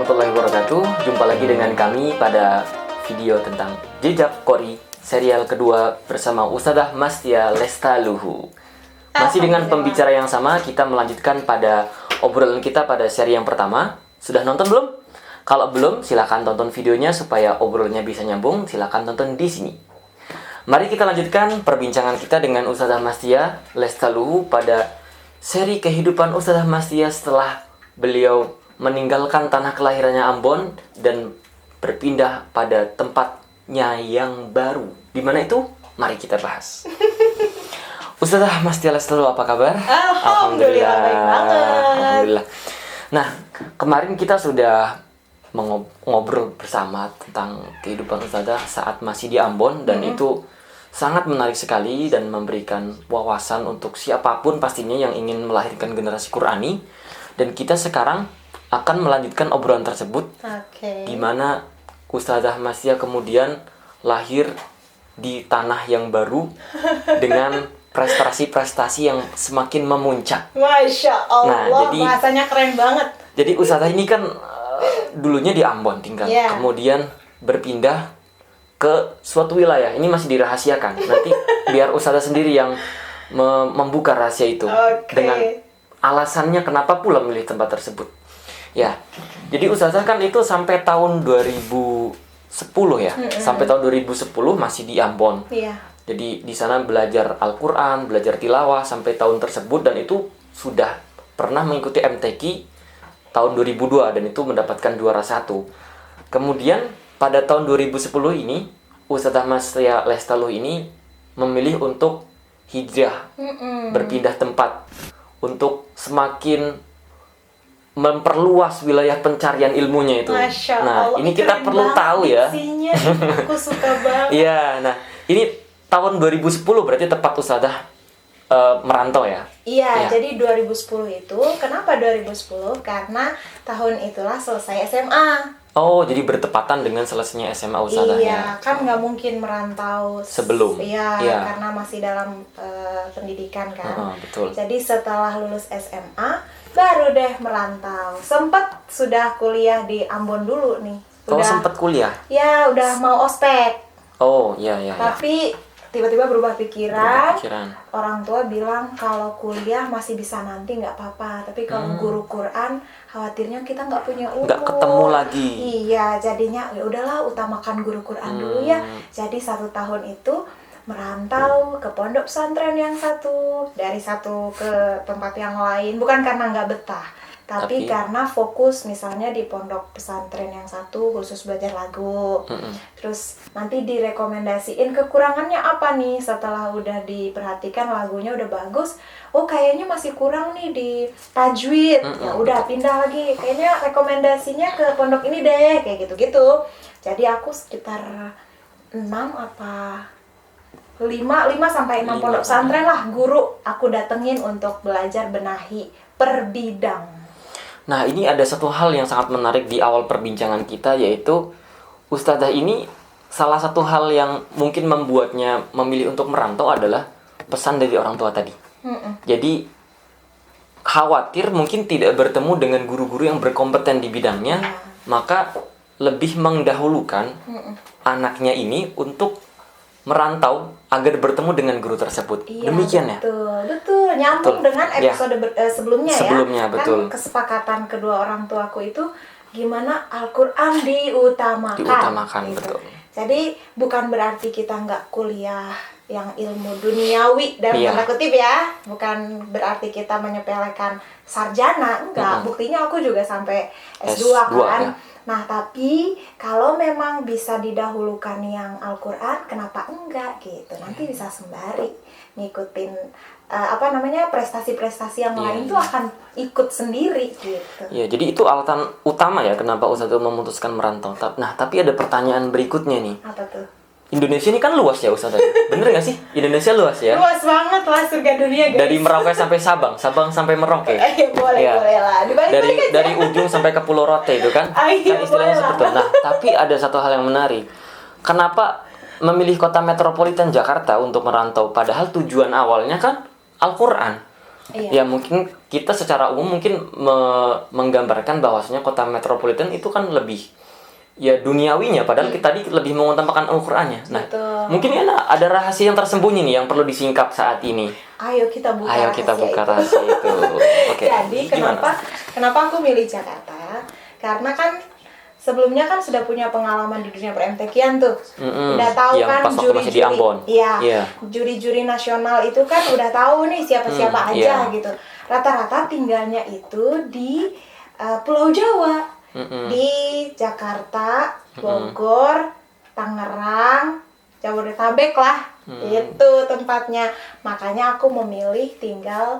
warahmatullahi wabarakatuh. Jumpa lagi dengan kami pada video tentang Jejak Qori serial kedua bersama Ustadzah Mastia Lestaluhu. Masih dengan pembicara yang sama, kita melanjutkan pada obrolan kita pada seri yang pertama. Sudah nonton belum? Kalau belum, silakan tonton videonya supaya obrolannya bisa nyambung. Silakan tonton di sini. Mari kita lanjutkan perbincangan kita dengan Ustadzah Mastia Lestaluhu pada seri kehidupan Ustadzah Mastia setelah beliau meninggalkan tanah kelahirannya Ambon dan berpindah pada tempatnya yang baru. Di mana itu? Mari kita bahas. Ustadzah Mastia Lestaluhu, apa kabar? Alhamdulillah baik banget. Alhamdulillah. Nah, kemarin kita sudah ngobrol bersama tentang kehidupan Ustadzah saat masih di Ambon, dan itu sangat menarik sekali dan memberikan wawasan untuk siapapun pastinya yang ingin melahirkan generasi Qurani. Dan kita sekarang akan melanjutkan obrolan tersebut, di mana Ustadzah Mastia kemudian lahir di tanah yang baru dengan prestasi-prestasi yang semakin memuncak. Masya Allah, Nah, jadi bahasanya keren banget. Jadi Ustadzah ini kan dulunya di Ambon tinggal, kemudian berpindah ke suatu wilayah. Ini masih dirahasiakan. Nanti biar Ustadzah sendiri yang membuka rahasia itu dengan alasannya kenapa pula memilih tempat tersebut. Ya, jadi Ustadzah kan itu sampai tahun 2010 ya, sampai tahun 2010 masih di Ambon. Jadi di sana belajar Al-Quran, belajar tilawah sampai tahun tersebut, dan itu sudah pernah mengikuti MTQ tahun 2002 dan itu mendapatkan juara 1. Kemudian pada tahun 2010 ini Ustadzah Mastia Lestaluhu ini memilih untuk hijrah, berpindah tempat untuk semakin memperluas wilayah pencarian ilmunya itu. Masya Nah, Allah, ini kita perlu tahu ya. Aku suka banget. Iya, nah ini tahun 2010 berarti tepat Ustadzah merantau ya? Iya, jadi 2010 itu, kenapa 2010? Karena tahun itulah selesai SMA. Oh, jadi bertepatan dengan selesainya SMA Ustadzah ya? Iya, kan nggak mungkin merantau sebelum. Iya, karena masih dalam pendidikan kan. Betul. Jadi setelah lulus SMA, baru deh merantau. Sempet sudah kuliah di Ambon dulu nih. Sempet kuliah? Ya, udah mau ospek. Oh, iya. Tapi tiba-tiba berubah pikiran. Orang tua bilang kalau kuliah masih bisa nanti, nggak apa-apa. Tapi kalau guru Quran, khawatirnya kita nggak punya umur. Nggak ketemu lagi. Iya, jadinya ya udahlah, utamakan guru Quran dulu ya. Jadi 1 tahun itu merantau ke pondok pesantren yang satu, dari satu ke tempat yang lain, bukan karena nggak betah, tapi karena fokus misalnya di pondok pesantren yang satu khusus belajar lagu. Terus nanti direkomendasiin kekurangannya apa nih, setelah udah diperhatikan lagunya udah bagus, oh kayaknya masih kurang nih di tajwid, ya udah pindah lagi, kayaknya rekomendasinya ke pondok ini deh, kayak gitu-gitu. Jadi aku sekitar 5-6 pondok pesantren lah guru aku datengin untuk belajar benahi per bidang. Nah, ini ada satu hal yang sangat menarik di awal perbincangan kita, yaitu Ustadzah ini salah satu hal yang mungkin membuatnya memilih untuk merantau adalah pesan dari orang tua tadi. Jadi khawatir mungkin tidak bertemu dengan guru-guru yang berkompeten di bidangnya, maka lebih mendahulukan anaknya ini untuk merantau agar bertemu dengan guru tersebut. Demikian ya? Betul. Nyambung dengan episode sebelumnya ya. Betul. Kan kesepakatan kedua orang tuaku itu gimana Al-Quran diutamakan gitu. Betul. Jadi bukan berarti kita nggak kuliah yang ilmu duniawi dan tanda kutip ya, bukan berarti kita menyepelekan sarjana, enggak. Buktinya aku juga sampai S2 kan. Ya. Nah, tapi kalau memang bisa didahulukan yang Al-Quran, kenapa enggak gitu? Nanti bisa sembari ngikutin prestasi-prestasi yang lain tuh akan ikut sendiri gitu. Ya, jadi itu alasan utama ya kenapa Ustadzah memutuskan merantau. Nah, tapi ada pertanyaan berikutnya nih. Apa tuh? Indonesia ini kan luas ya Ustadzah. Bener gak sih? Indonesia luas ya? Luas banget lah, surga dunia guys. Dari Merauke sampai Sabang sampai Merauke. Boleh lah. Dari ujung sampai ke Pulau Rote itu kan? Kan istilahnya seperti itu. Nah, tapi ada satu hal yang menarik. Kenapa memilih kota metropolitan Jakarta untuk merantau? Padahal tujuan awalnya kan Al-Quran. Ya mungkin kita secara umum mungkin menggambarkan bahwasanya kota metropolitan itu kan lebih ya duniawinya, padahal kita tadi lebih mengutamakan Al-Qur'annya. Nah, mungkin ada rahasia yang tersembunyi nih yang perlu disingkap saat ini. Ayo kita buka rahasia itu. Oke. Jadi kenapa aku milih Jakarta? Karena kan sebelumnya kan sudah punya pengalaman di dunia per-MTQ-an tuh. Udah tahu kan juri-juri. Iya. Juri-juri nasional itu kan udah tahu nih siapa-siapa aja gitu. Rata-rata tinggalnya itu di Pulau Jawa. Di Jakarta, Bogor, Tangerang, Jabodetabek lah. Itu tempatnya. Makanya aku memilih tinggal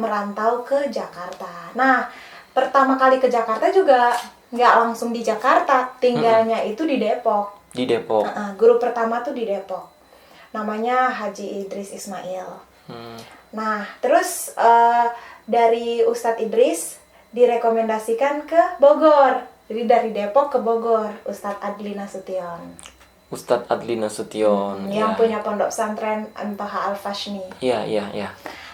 merantau ke Jakarta. Nah, pertama kali ke Jakarta juga nggak langsung di Jakarta, tinggalnya itu di Depok. Di Depok. Guru pertama tuh di Depok. Namanya Haji Idris Ismail. Nah, terus dari Ustadz Idris direkomendasikan ke Bogor. Jadi dari Depok ke Bogor, Ustadz Adli Nasution. Ustadz Adli Nasution. Yang punya pondok pesantren Antoha Al-Fashni. Iya.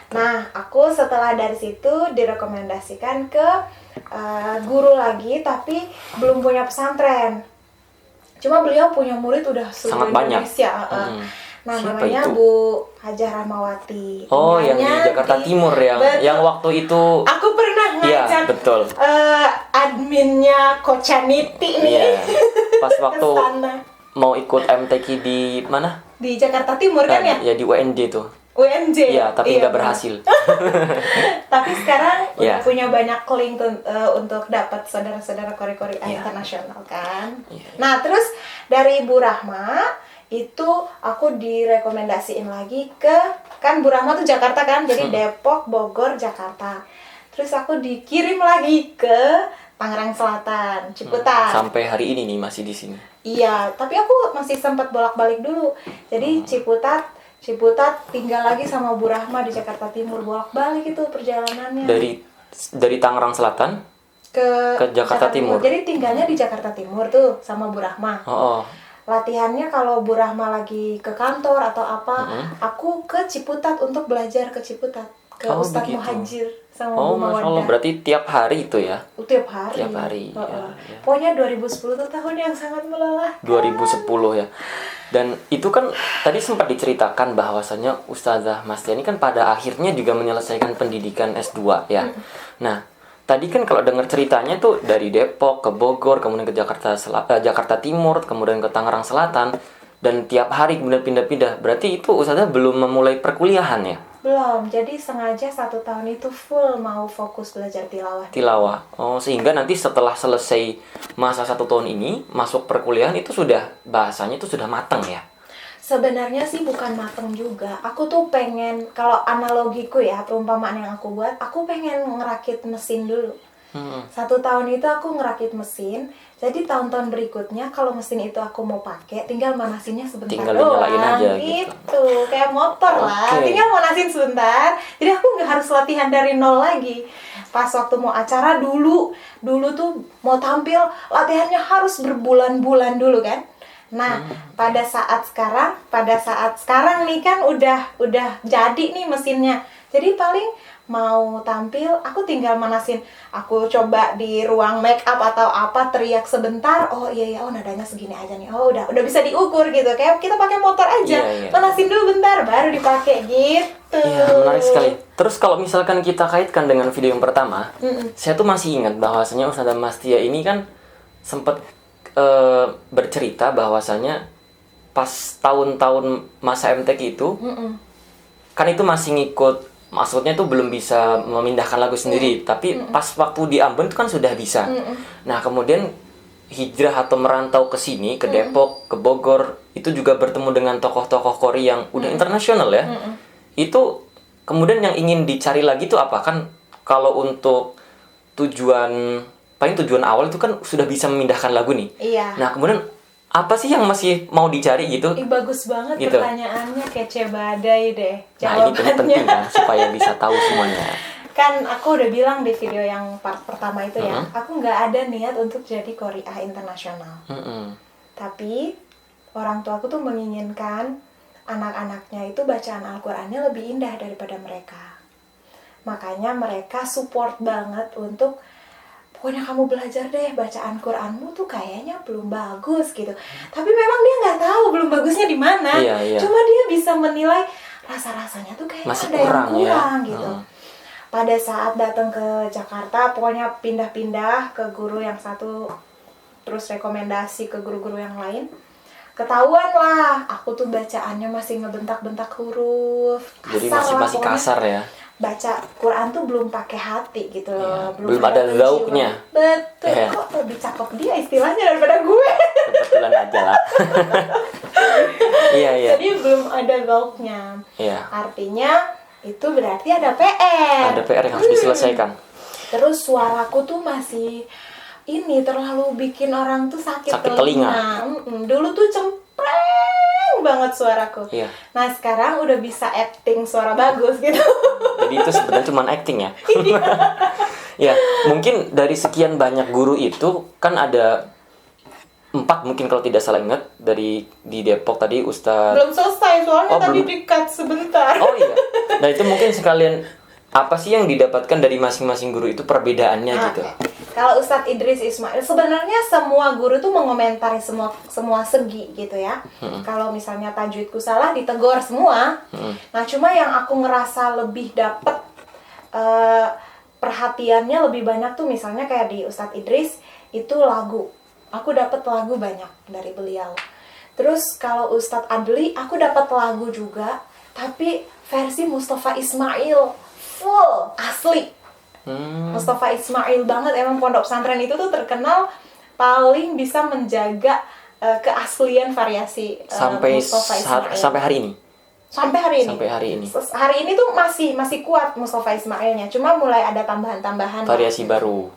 Nah, aku setelah dari situ direkomendasikan ke guru lagi, tapi belum punya pesantren. Cuma beliau punya murid udah sangat banyak. Indonesia. Nah, siapa namanya itu? Bu Hajah Rahmawati. Oh, yang di Jakarta Timur ya. Yang waktu itu aku pernah ngajak adminnya Kocaniti nih. Iya. Pas waktu mau ikut MTQ di mana? Di Jakarta Timur kan ya? Ya di UNJ tuh. UNJ. Iya, tapi nggak berhasil. Tapi sekarang udah punya banyak link untuk dapat saudara-saudara kori-kori internasional kan. Nah, terus dari Bu Rahma itu aku direkomendasiin lagi ke, kan Bu Rahma tuh Jakarta kan, jadi Depok, Bogor, Jakarta. Terus aku dikirim lagi ke Tangerang Selatan, Ciputat. Sampai hari ini nih masih di sini. Iya, tapi aku masih sempat bolak-balik dulu. Jadi Ciputat tinggal lagi sama Bu Rahma di Jakarta Timur, bolak-balik itu perjalanannya. Dari Tangerang Selatan ke Jakarta Timur. Jadi tinggalnya di Jakarta Timur tuh sama Bu Rahma. Latihannya kalau Bu Rahma lagi ke kantor atau apa, aku ke Ciputat untuk belajar ke Ciputat, ke Ustadz Muhajir sama Bu Mawadah. Masya Allah, berarti tiap hari itu ya? Tiap hari. Ya. Pokoknya 2010 itu tahun yang sangat melelahkan. 2010 ya. Dan itu kan tadi sempat diceritakan bahwasanya Ustazah Mastia ini kan pada akhirnya juga menyelesaikan pendidikan S2 ya. Nah, tadi kan kalau dengar ceritanya tuh dari Depok ke Bogor, kemudian ke Jakarta Timur, kemudian ke Tangerang Selatan, dan tiap hari kemudian pindah-pindah. Berarti itu Ustazah belum memulai perkuliahan ya? Belum, jadi sengaja 1 tahun itu full mau fokus belajar tilawah. Tilawah. Oh, sehingga nanti setelah selesai masa 1 tahun ini, masuk perkuliahan itu sudah, bahasanya itu sudah mateng ya? Sebenarnya sih bukan mateng juga. Aku tuh pengen, kalau analogiku ya, perumpamaan yang aku buat, aku pengen ngerakit mesin dulu. 1 tahun itu aku ngerakit mesin, jadi tahun-tahun berikutnya kalau mesin itu aku mau pakai, tinggal manasinnya sebentar doang. Tinggal nyalain aja gitu. Kayak motor lah, tinggal manasin sebentar. Jadi aku nggak harus latihan dari nol lagi. Pas waktu mau acara dulu tuh mau tampil, latihannya harus berbulan-bulan dulu kan. Nah, pada saat sekarang nih kan udah jadi nih mesinnya. Jadi paling mau tampil, aku tinggal manasin. Aku coba di ruang make up atau apa, teriak sebentar. Oh iya, oh nadanya segini aja nih. Oh udah bisa diukur gitu. Kayak kita pakai motor aja. Manasin dulu bentar, baru dipakai gitu. Iya, menarik sekali. Terus kalau misalkan kita kaitkan dengan video yang pertama, saya tuh masih ingat bahwasanya Ustazah Mastia ini kan sempat bercerita bahwasanya pas tahun-tahun masa MTQ itu, kan itu masih ngikut, maksudnya tuh belum bisa memindahkan lagu sendiri, tapi pas waktu di Ambon itu kan sudah bisa. Nah, kemudian hijrah atau merantau ke sini, ke Depok, ke Bogor, itu juga bertemu dengan tokoh-tokoh Kori yang udah internasional ya. Itu kemudian yang ingin dicari lagi tuh apa? Kan kalau untuk tujuan awal itu kan sudah bisa memindahkan lagu nih. Iya. Nah, kemudian apa sih yang masih mau dicari gitu? Bagus banget gitu. Pertanyaannya, kece badai deh jawabannya. Nah, ini penting kan supaya bisa tahu semuanya. Kan aku udah bilang di video yang part pertama itu ya, aku nggak ada niat untuk jadi Qori'ah internasional. Tapi orang tua aku tuh menginginkan anak-anaknya itu bacaan Al-Qur'annya lebih indah daripada mereka. Makanya mereka support banget untuk pokoknya kamu belajar deh, bacaan Quranmu tuh kayaknya belum bagus gitu. Tapi memang dia nggak tahu belum bagusnya di mana. Iya. Cuma dia bisa menilai rasa-rasanya tuh kayaknya masih ada yang kurang ya? gitu. Pada saat datang ke Jakarta, pokoknya pindah-pindah ke guru yang satu, terus rekomendasi ke guru-guru yang lain. Ketahuan lah, aku tuh bacaannya masih ngebentak-bentak huruf. Jadi masih kasar ya. Baca Quran tuh belum pakai hati gitu loh. Belum ada zauknya. Betul, kok lebih cakep dia istilahnya daripada gue. Kebetulan aja lah. Iya. Jadi belum ada zauknya. Iya. Artinya itu berarti ada PR. Ada PR yang harus diselesaikan. Terus suaraku tuh masih ini terlalu bikin orang tuh sakit telinga. Dulu tuh cempreng banget suaraku. Iya. Nah sekarang udah bisa acting suara bagus gitu. Jadi itu sebenarnya cuma acting ya. Ya, mungkin dari sekian banyak guru itu kan ada 4 mungkin kalau tidak salah ingat di Depok tadi Ustadz. Belum selesai soalnya tadi di-cut sebentar. Oh iya. Nah itu mungkin sekalian apa sih yang didapatkan dari masing-masing guru itu perbedaannya gitu. Kalau Ustadz Idris Ismail sebenarnya semua guru tuh mengomentari semua segi gitu ya. Kalau misalnya tajwidku salah ditegur semua. Nah cuma yang aku ngerasa lebih dapet perhatiannya lebih banyak tuh misalnya kayak di Ustadz Idris itu lagu. Aku dapet lagu banyak dari beliau. Terus kalau Ustadz Adli aku dapat lagu juga, tapi versi Mustafa Ismail full asli. Mustafa Ismail banget, emang pondok pesantren itu tuh terkenal paling bisa menjaga keaslian variasi Mustafa Ismail. Sampai hari ini. Sampai hari ini. Hari ini tuh masih kuat Mustafa Ismailnya, cuma mulai ada tambahan-tambahan variasi baru.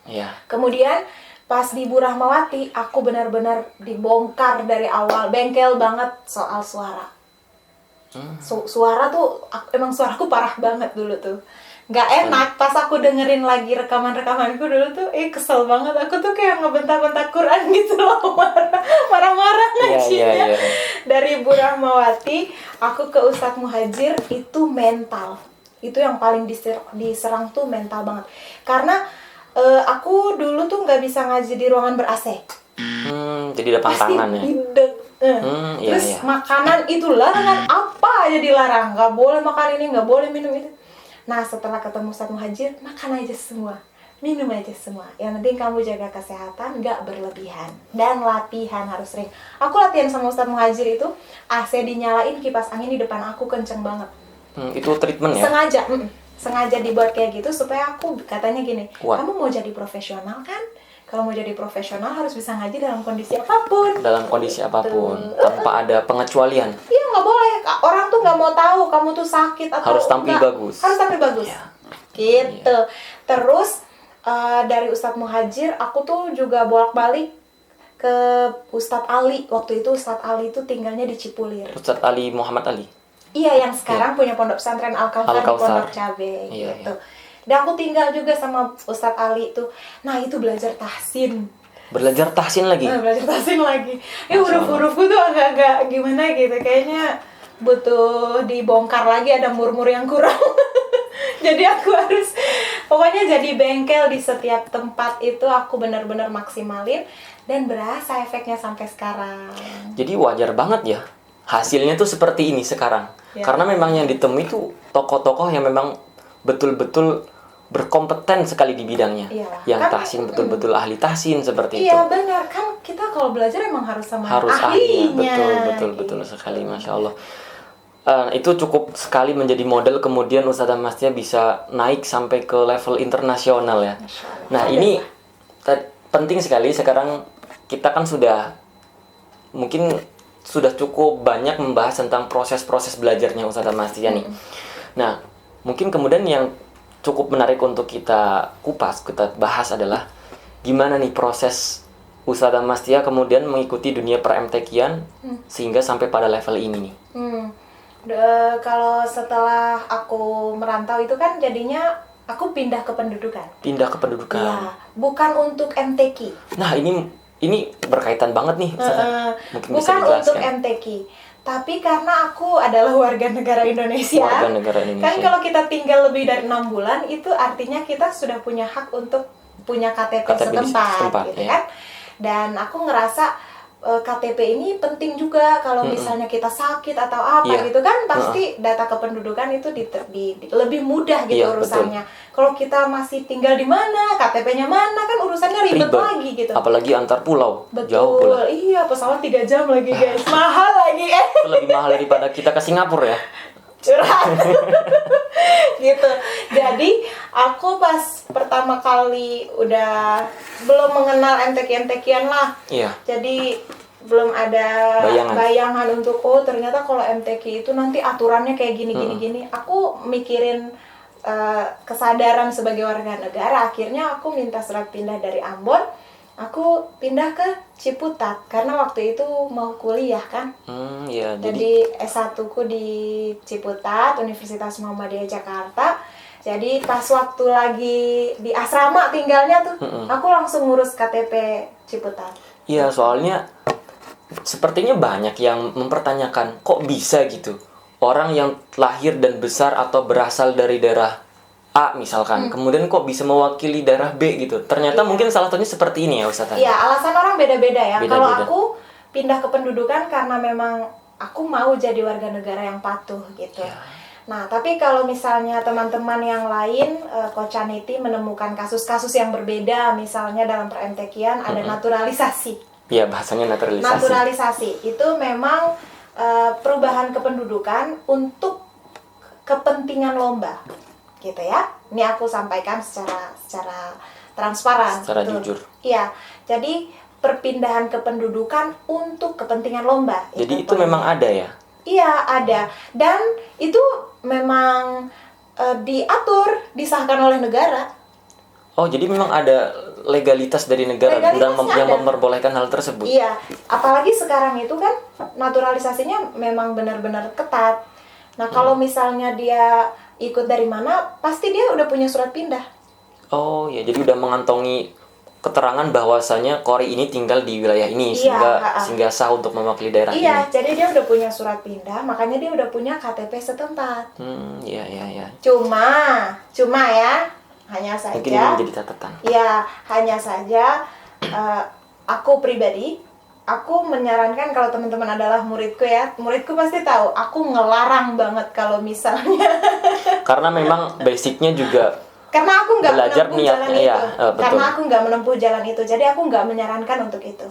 Ya. Kemudian pas di Bu Rahmawati aku benar-benar dibongkar dari awal, bengkel banget soal suara. Suara tuh emang suaraku parah banget dulu tuh. Nggak enak pas aku dengerin lagi rekamanku dulu tuh kesel banget, aku tuh kayak ngebentak-bentak Quran gitu loh, marah-marah ngajinya. Iya. Dari Bu Rahmawati aku ke Ustadz Muhajir itu mental, itu yang paling diserang tuh mental banget karena aku dulu tuh nggak bisa ngaji di ruangan ber-AC. Jadi ada pantangan ya. Terus makanan itu larangan, apa aja dilarang, nggak boleh makan ini, nggak boleh minum itu. Nah setelah ketemu Ustadz Muhajir, makan aja semua, minum aja semua. Yang penting kamu jaga kesehatan, nggak berlebihan. Dan latihan harus sering. Aku latihan sama Ustadz Muhajir itu, AC dinyalain, kipas angin di depan aku kenceng banget. Itu treatment ya? Sengaja dibuat kayak gitu supaya aku katanya gini, kamu mau jadi profesional kan? Kalau mau jadi profesional harus bisa ngaji dalam kondisi apapun. Dalam kondisi apapun, tanpa ada pengecualian. Iya, nggak boleh. Orang tuh nggak mau tahu kamu tuh sakit atau harus tampil bagus. Harus tampil bagus. Ya. Gitu. Ya. Terus dari Ustadz Muhajir, aku tuh juga bolak-balik ke Ustadz Ali. Waktu itu Ustadz Ali tuh tinggalnya di Cipulir. Ustadz Ali Muhammad Ali. Iya, yang sekarang punya pondok pesantren Al-Kausar di Pondok Cabe gitu. Dan aku tinggal juga sama Ustadz Ali tuh. Nah, itu belajar tahsin. Belajar tahsin lagi? Belajar tahsin lagi. Huruf-hurufku tuh agak-agak gimana gitu. Kayaknya butuh dibongkar lagi, ada murmur yang kurang. Jadi aku harus, pokoknya jadi bengkel di setiap tempat itu aku benar-benar maksimalin. Dan berasa efeknya sampai sekarang. Jadi wajar banget ya hasilnya tuh seperti ini sekarang. Ya. Karena memang yang ditemui tuh tokoh-tokoh yang memang betul-betul berkompeten sekali di bidangnya. Iyalah, yang kan, tahsin betul-betul ahli tahsin seperti itu. Iya benar, kan kita kalau belajar emang harus sama ahlinya. Betul sekali, Masya Allah. Itu cukup sekali menjadi model, kemudian Ustazah Mastia bisa naik sampai ke level internasional ya. Nah ini penting sekali. Sekarang kita kan mungkin sudah cukup banyak membahas tentang proses-proses belajarnya Ustazah Mastia nih. Nah mungkin kemudian yang cukup menarik untuk kita kupas, kita bahas adalah gimana nih proses Ustazah Mastia kemudian mengikuti dunia per-MTQ-an sehingga sampai pada level ini nih. Kalau setelah aku merantau itu kan jadinya aku pindah ke pendudukan. Iya, bukan untuk MTQ. Nah ini berkaitan banget nih Ustazah. Bukan untuk MTQ. Tapi karena aku adalah warga negara Indonesia. Warga negara Indonesia. Kan kalau kita tinggal lebih dari 6 bulan, itu artinya kita sudah punya hak untuk punya KTP setempat gitu ya. kan. Dan aku ngerasa KTP ini penting juga kalau misalnya kita sakit atau apa gitu kan, pasti data kependudukan itu lebih mudah gitu urusannya. Kalau kita masih tinggal di mana, KTP-nya mana, kan urusannya ribet lagi gitu. Apalagi antar pulau. Betul. Jauh pula. Iya, pesawat 3 jam lagi guys. Mahal lagi. Itu lebih mahal daripada kita ke Singapura ya. Curhat. Gitu. Jadi aku pas pertama kali udah belum mengenal MTQ-MTQ-an lah. Iya. Jadi belum ada bayangan untuk ternyata kalau MTQ itu nanti aturannya kayak gini. Aku mikirin kesadaran sebagai warga negara. Akhirnya aku minta surat pindah dari Ambon. Aku pindah ke Ciputat karena waktu itu mau kuliah kan. Iya, jadi S1-ku di Ciputat, Universitas Muhammadiyah Jakarta. Jadi pas waktu lagi di asrama tinggalnya tuh, aku langsung ngurus KTP Ciputat. Iya, soalnya sepertinya banyak yang mempertanyakan kok bisa gitu. Orang yang lahir dan besar atau berasal dari daerah A misalkan, kemudian kok bisa mewakili daerah B gitu. Ternyata mungkin salah satunya seperti ini ya Ustazah. Iya, alasan orang beda-beda ya. Kalau aku pindah kependudukan karena memang aku mau jadi warga negara yang patuh gitu. Ya. Nah, tapi kalau misalnya teman-teman yang lain, Coach Aniti menemukan kasus-kasus yang berbeda, misalnya dalam per-MTQ-an ada naturalisasi. Iya, bahasanya naturalisasi. Naturalisasi itu memang perubahan kependudukan untuk kepentingan lomba. Gitu ya. Ini aku sampaikan secara transparan. Secara jujur. Iya. Jadi perpindahan kependudukan untuk kepentingan lomba. Jadi itu memang ada ya? Iya, ada. Dan itu memang diatur, disahkan oleh negara. Oh, jadi memang ada legalitas dari negara yang memperbolehkan hal tersebut. Iya. Apalagi sekarang itu kan naturalisasinya memang benar-benar ketat. Nah, kalau misalnya dia ikut dari mana, pasti dia udah punya surat pindah. Oh ya, jadi udah mengantongi keterangan bahwasanya Kori ini tinggal di wilayah ini, sehingga sah untuk mewakili daerah ini. Iya, jadi dia udah punya surat pindah, makanya dia udah punya KTP setempat. Iya. Cuma ya, hanya saja. Mungkin ini menjadi catatan. Iya, hanya saja aku pribadi, aku menyarankan kalau teman-teman adalah muridku pasti tahu aku ngelarang banget kalau misalnya karena memang basicnya juga karena aku nggak menempuh jalan itu. Karena aku nggak menempuh jalan itu, jadi aku nggak menyarankan untuk itu.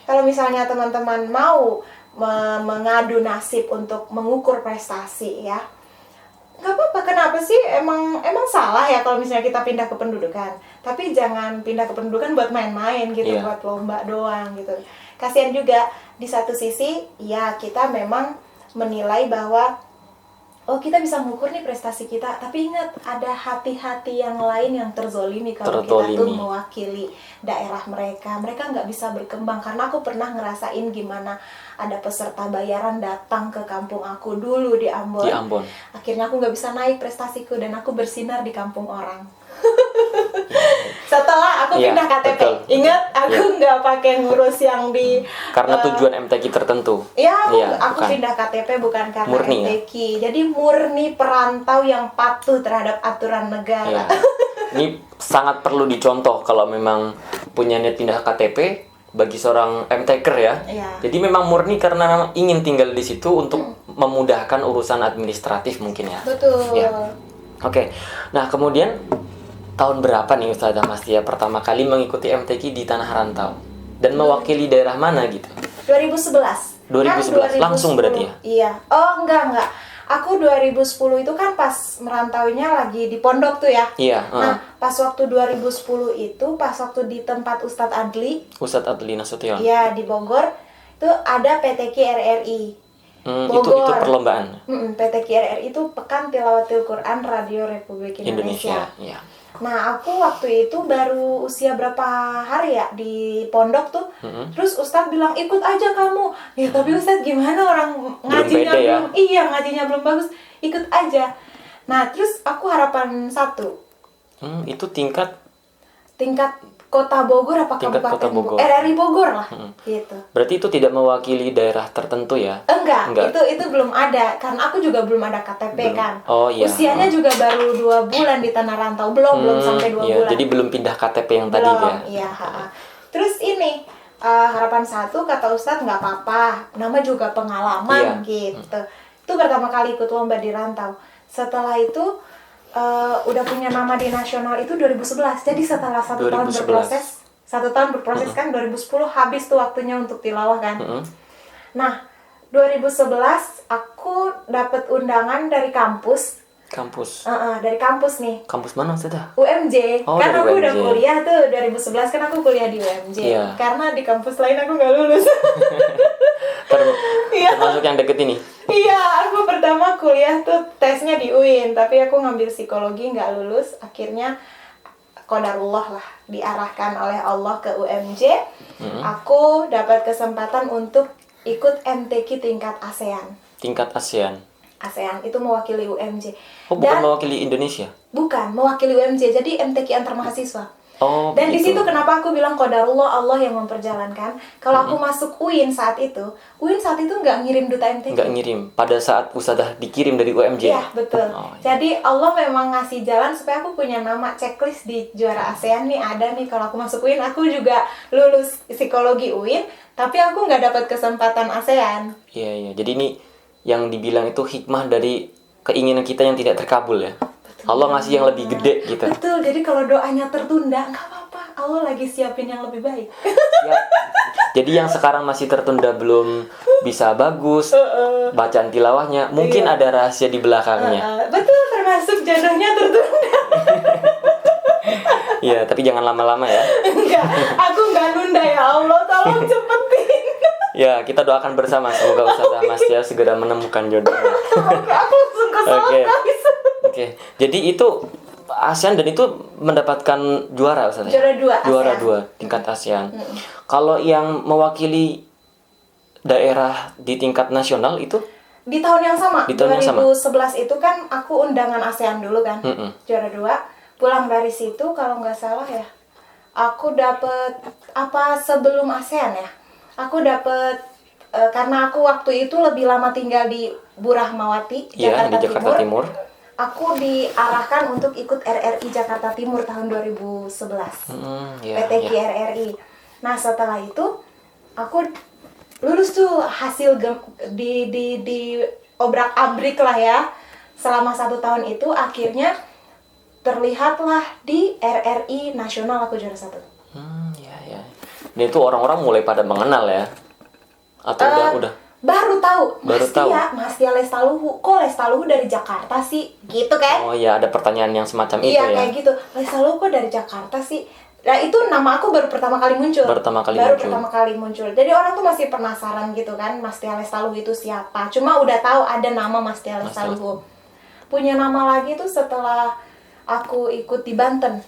Kalau misalnya teman-teman mau mengadu nasib untuk mengukur prestasi ya, nggak apa-apa. Kenapa sih emang salah ya kalau misalnya kita pindah kependudukan? Tapi jangan pindah kependudukan buat main-main gitu, buat lomba doang gitu. Kasihan juga di satu sisi, ya kita memang menilai bahwa kita bisa mengukur nih prestasi kita. Tapi ingat, ada hati-hati yang lain yang terzolimi kalau kita tuh mewakili daerah mereka. Mereka nggak bisa berkembang. Karena aku pernah ngerasain gimana ada peserta bayaran datang ke kampung aku dulu di Ambon. Akhirnya aku nggak bisa naik prestasiku dan aku bersinar di kampung orang. Setelah aku pindah KTP, betul. Ingat aku nggak pakai ngurus yang di karena tujuan MTQ tertentu. Iya, aku pindah KTP bukan karena murni, MTQ. Jadi murni perantau yang patuh terhadap aturan negara. Ini sangat perlu dicontoh kalau memang punya niat pindah KTP bagi seorang MTker ya. Jadi memang murni karena memang ingin tinggal di situ untuk memudahkan urusan administratif mungkin ya. Betul. Oke. Nah, kemudian tahun berapa nih Ustazah Mastia pertama kali mengikuti MTQ di tanah rantau? Dan mewakili daerah mana gitu? 2011. 2011 langsung berarti ya? Iya. Oh, enggak. Aku 2010 itu kan pas merantaunya lagi di pondok tuh ya. Iya. Nah, pas waktu 2010 itu, pas waktu di tempat Ustadz Adli Nasution. Iya, di Bogor, itu ada PTQ RRI. Itu perlombaan. PTQ RRI itu Pekan Tilawatil Quran Radio Republik Indonesia. Iya. Nah, aku waktu itu baru usia berapa hari ya di pondok tuh. Terus Ustadz bilang, ikut aja kamu. Ya, tapi Ustadz gimana, orang ngajinya belum, ngajinya belum bagus. Ikut aja. Nah, terus aku harapan 1. Itu tingkat Kota Bogor apa Tingkat Kabupaten Kota Bogor. RRI Bogor lah, gitu. Berarti itu tidak mewakili daerah tertentu ya? Enggak. Itu belum ada, karena aku juga belum ada KTP kan. Oh iya. Usianya juga baru 2 bulan di tanah rantau, belum sampai 2 bulan. Jadi belum pindah KTP yang belum, tadi ya? Iya. Terus ini harapan 1 kata Ustadz nggak apa-apa, nama juga pengalaman gitu. Itu pertama kali ikut lomba di rantau. Setelah itu udah punya nama di nasional itu 2011. Jadi setelah 1 tahun berproses, 1 tahun berproses kan 2010 habis tuh waktunya untuk tilawah kan. Nah, 2011 aku dapat undangan dari kampus. Dari kampus nih. Kampus mana sudah? UMJ. Oh, kan aku UMJ. udah kuliah tuh 2011 kan aku kuliah di UMJ. Iya. Karena di kampus lain aku nggak lulus. Termasuk yang deket ini? Iya, aku pertama kuliah tuh tesnya di UIN, tapi aku ngambil psikologi nggak lulus. Akhirnya qadarullah lah, diarahkan oleh Allah ke UMJ. Aku dapat kesempatan untuk ikut MTQ tingkat ASEAN. Tingkat ASEAN itu mewakili UMJ. Oh, bukan mewakili Indonesia? Bukan, mewakili UMJ. Jadi MTQ antar mahasiswa. Oh, dan di begitu. situ kenapa aku bilang qadarullah, Allah yang memperjalankan. Kalau aku masuk UIN saat itu nggak ngirim duta MTQ. Nggak ngirim. Pada saat Ustadzah dikirim dari UMJ. Iya, betul. Jadi Allah memang ngasih jalan supaya aku punya nama checklist di juara ASEAN nih, ada nih. Kalau aku masuk UIN, aku juga lulus psikologi UIN, tapi aku nggak dapat kesempatan ASEAN. Iya. Jadi ini yang dibilang itu hikmah dari keinginan kita yang tidak terkabul ya. Allah ngasih yang lebih gede gitu. Betul, jadi kalau doanya tertunda, nggak apa-apa. Allah lagi siapin yang lebih baik. Ya. Jadi yang sekarang masih tertunda belum bisa bagus bacaan tilawahnya, mungkin ada rahasia di belakangnya. Betul, termasuk jodohnya tertunda. Iya, tapi jangan lama-lama ya. Enggak, aku nggak nunda ya Allah, tolong cepetin. Ya, kita doakan bersama semoga Ustadzah Mastia segera menemukan jodohnya. Aku langsung kesel guys. Oke. Jadi itu ASEAN dan itu mendapatkan juara Ustadzah? Juara 2 tingkat ASEAN. Kalau yang mewakili daerah di tingkat nasional itu? Di tahun yang sama. Di tahun 2011 itu kan aku undangan ASEAN dulu kan. Juara 2. Pulang dari situ kalau nggak salah ya, aku dapet sebelum ASEAN ya. Aku dapet karena aku waktu itu lebih lama tinggal di Bu Rahmawati, Jakarta Timur. Aku diarahkan untuk ikut RRI Jakarta Timur tahun 2011. PTQ RRI. Nah, setelah itu aku lulus tuh, hasil di obrak-abrik lah ya. Selama 1 tahun itu akhirnya terlihatlah di RRI Nasional aku juara 1. Iya. Dan itu orang-orang mulai pada mengenal ya? Atau udah? Baru tahu. Mastia Lestaluhu. Kok Lestaluhu dari Jakarta sih? Gitu kan? Oh iya, ada pertanyaan yang semacam itu ya? Iya, kayak gitu. Lestaluhu kok dari Jakarta sih? Nah, itu nama aku baru pertama kali muncul. Pertama kali muncul. Jadi orang tuh masih penasaran gitu kan, Mastia Lestaluhu itu siapa. Cuma udah tahu ada nama Mastia Lestaluhu. Punya nama lagi tuh setelah aku ikut di Banten.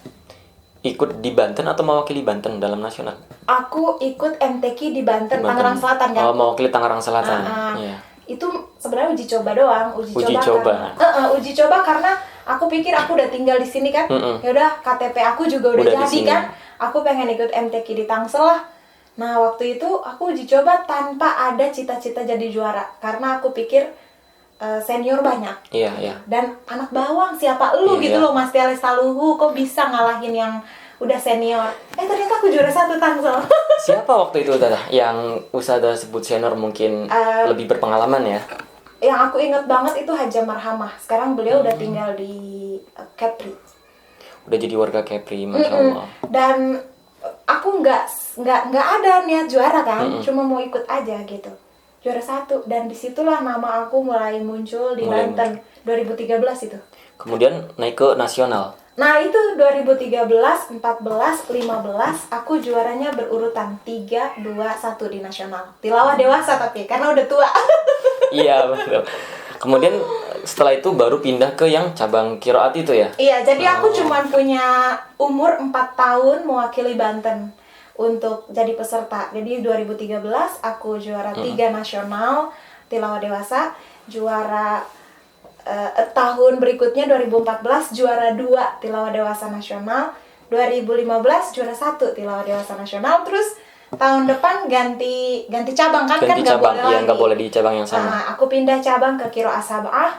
Ikut di Banten atau mewakili Banten dalam nasional? Aku ikut MTQ di Banten. Tangerang Selatan kan? Oh, mewakili Tangerang Selatan. Iya. Itu sebenarnya uji coba doang. Uji coba karena aku pikir aku udah tinggal di sini kan. Ya udah, KTP aku juga udah jadi kan. Aku pengen ikut MTQ di Tangsel lah. Nah, waktu itu aku uji coba tanpa ada cita-cita jadi juara, karena aku pikir senior banyak. Iya. Dan anak bawang, siapa lu gitu loh, Mastia Lestaluhu, kok bisa ngalahin yang udah senior. Ternyata aku juara 1 Tangsel. Siapa waktu itu Tata yang Ustadzah sebut senior, mungkin lebih berpengalaman ya? Yang aku inget banget itu Haja Marhamah. Sekarang beliau udah tinggal di Kepri. Udah jadi warga Kepri, Masya Allah. Dan aku nggak ada niat juara kan, cuma mau ikut aja gitu. Juara 1, dan disitulah nama aku mulai muncul di Banten 2013 itu. Kemudian naik ke nasional. Nah itu 2013, 14, 15 aku juaranya berurutan 3, 2, 1 di nasional. Tilawah dewasa tapi karena udah tua. Iya betul. Kemudian setelah itu baru pindah ke yang cabang qiraat itu ya? Iya, jadi aku cuma punya umur 4 tahun mewakili Banten untuk jadi peserta. Jadi 2013 aku juara 3 nasional tilawah dewasa, juara tahun berikutnya 2014 juara 2 tilawah dewasa nasional, 2015 juara 1 tilawah dewasa nasional, terus tahun depan ganti cabang kan Ganti nggak cabang, boleh iya lagi. nggak boleh di cabang yang sama. Nah, aku pindah cabang ke Qiraah Sab'ah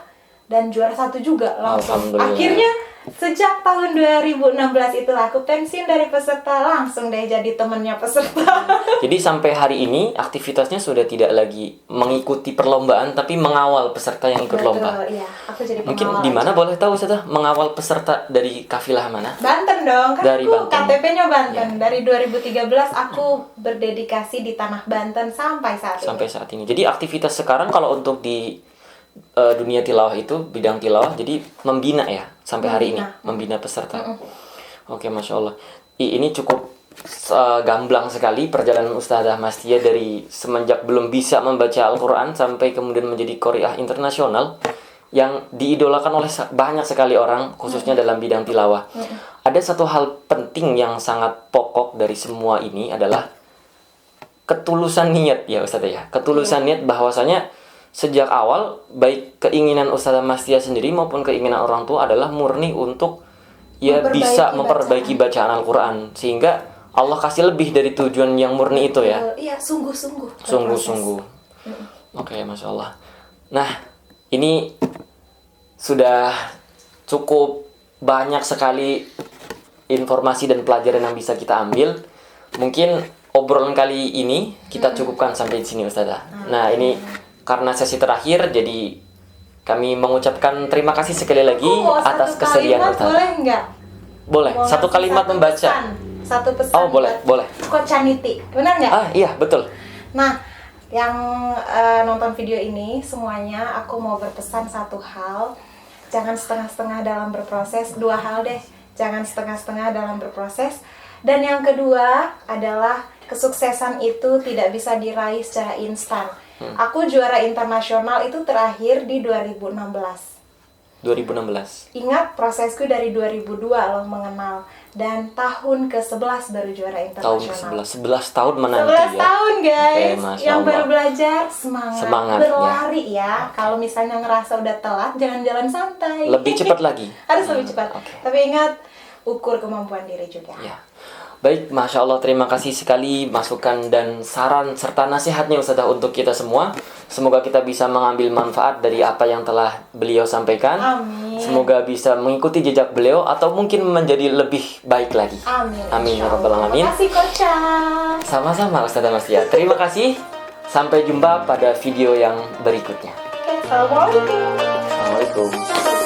dan juara 1 juga langsung. Alhamdulillah. Akhirnya sejak tahun 2016 itu aku pensiun dari peserta, langsung deh jadi temennya peserta. Jadi sampai hari ini aktivitasnya sudah tidak lagi mengikuti perlombaan, tapi mengawal peserta yang ikut lomba. Betul, iya. Aku jadi Mungkin pengawal di mana aja. boleh tahu Ustazah, mengawal peserta dari kafilah mana? Banten dong, kan Dari aku Banten. KTP-nya Banten. Dari 2013 aku berdedikasi di tanah Banten sampai saat ini. Sampai saat ini. Jadi aktivitas sekarang kalau untuk di dunia tilawah itu, bidang tilawah, jadi membina ya sampai hari ini, membina peserta. Oke, Masya Allah. Ini cukup gamblang sekali perjalanan Ustazah Mastia dari semenjak belum bisa membaca Al-Quran sampai kemudian menjadi qari'ah internasional yang diidolakan oleh banyak sekali orang, khususnya dalam bidang tilawah. Ada satu hal penting yang sangat pokok dari semua ini adalah ketulusan niat ya Ustazah ya. Ketulusan niat bahwasanya sejak awal baik keinginan Ustazah Mastia sendiri maupun keinginan orang tua adalah murni untuk ya bisa memperbaiki bacaan Al-Quran, sehingga Allah kasih lebih dari tujuan yang murni itu ya. Iya, sungguh-sungguh. Sungguh-sungguh. Oke, Masya Allah. Nah, ini sudah cukup banyak sekali informasi dan pelajaran yang bisa kita ambil. Mungkin obrolan kali ini kita cukupkan sampai di sini Ustazah. Nah, ini karena sesi terakhir, jadi kami mengucapkan terima kasih sekali lagi atas kesediaan Ustazah. Boleh nggak? Boleh, Mau satu ngasih kalimat satu membaca. Satu pesan. Oh, boleh, boleh. Coach Chanity, benar nggak? Ah, iya, betul. Nah, yang nonton video ini semuanya aku mau berpesan satu hal. Jangan setengah-setengah dalam berproses. 2 hal deh. Jangan setengah-setengah dalam berproses. Dan yang kedua adalah kesuksesan itu tidak bisa diraih secara instan. Aku juara internasional itu terakhir di 2016. 2016. Ingat, prosesku dari 2002 loh mengenal. Dan tahun ke-11 baru juara Tahun internasional. ke-11, 11 tahun menanti 11 ya. tahun guys. Oke, Masya Yang baru Allah. belajar semangat Semangat, berlari ya. Kalau misalnya ngerasa udah telat, jangan jalan santai. Lebih cepat lagi. Harus lebih cepat. Oke. Tapi ingat, ukur kemampuan diri juga. Ya. Baik, Masya Allah, terima kasih sekali masukan dan saran serta nasihatnya Ustazah untuk kita semua. Semoga kita bisa mengambil manfaat dari apa yang telah beliau sampaikan. Amin. Semoga bisa mengikuti jejak beliau atau mungkin menjadi lebih baik lagi. Amin. Amin ya Insya rabbal Allah. alamin. Terima kasih Koca. Sama-sama Ustazah Mastia. Terima kasih. Sampai jumpa pada video yang berikutnya. Oke, Assalamualaikum. Assalamualaikum.